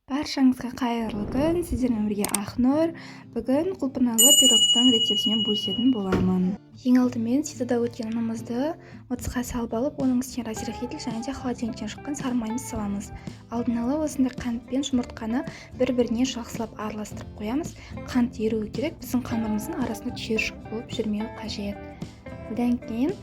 Баршаңызға қайырлы күн, сіздермен бірге Ақнұр. Бүгін құлпыналы пирогтың рецептімен бөлісетін боламын. Ең алдымен ситода өткен ұнымызды отызға салып алып, оның үстіне разрыхитель және де холодильниктен шыққан сары майын саламыз. Алдын ала осындай қант пен жұмыртқаны бір-біріне жақсылап араластырып қоямыз. Қант еруі керек, біздің қамырымыздың арасында түйіршік болып жүрмеуі қажет. Одан кейін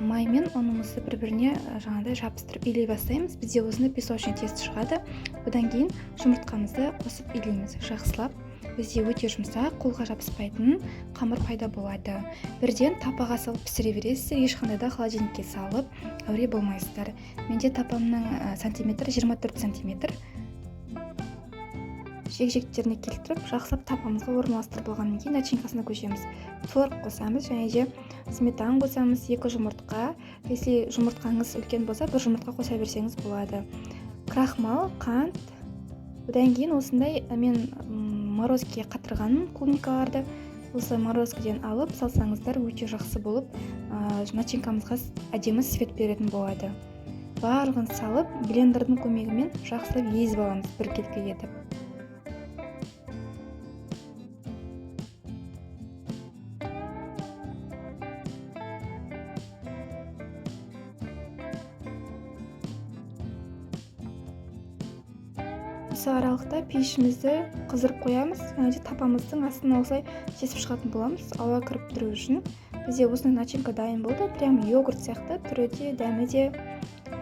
май мен ұнымызды бір-біріне жаңағыдай жабыстырып илей бастаймыз. Бізде осындай песочный тесто шығады. Одан кейін жұмыртқамызды қосып илейміз жақсылап. Бізде өте жұмсақ, қолға жабыспайтын қамыр пайда болады. Бірден тапаға салып пісіре бересіздер, ешқандай да холодильникке салып әуре болмайсыздар. Менде тапамның сантиметрі 24 сантиметр. Жек-жектеріне келтіріп, жақсылап тапамызға орналастырып болғаннан кейін начинкасына көшеміз. Творог қосамыз және де сметана қосамыз, 2 жұмыртқа. Если жұмыртқаңыз үлкен болса, 1 жұмыртқа қоса берсеңіз болады. Крахмал, қант. Одан кейін осындай мен морозкеге қатырғаным клубникаларды. Осы морозкеден алып салсаңыздар өте жақсы болып, начинкамызға әдемі цвет беретін болады. Барлығын салып, блендердің көмегімен жақсылап езіп аламыз біркелкі етіп. Осы аралықта пешімізді қыздырып қоямыз, және де тапамыздың астына осылай тесіп шығатын боламыз, ауа кіріп тұру үшін. Бізде осындай начинка дайын болды, прям йогурт сияқты, түрі де, дәмі де.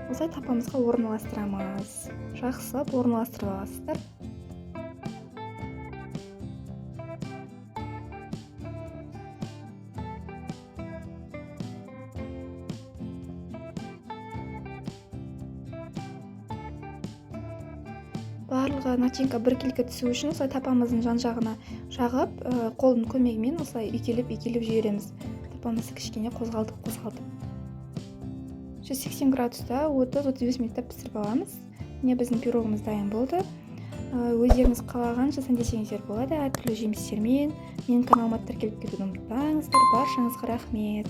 Осылай тапамызға орналастырамыз. Жақсылап орналастырып аласыздар. Барлығы начинка біркелкі түсу үшін осылай тапамыздың жан-жағына жағып, қолдың көмегімен осылай үйкеліп жібереміз. Тапамызды кішкене қозғалтып. 180 градуста 30-35 минутта пісіріп аламыз. Міне біздің пирогымыз дайын болды. Өздеріңіз қалаған жасан десеңіздер болады. Әртүрлі жемістермен менің каналыма тіркеліп кетуді ұмытпаңыздар. Баршаңызға рахмет.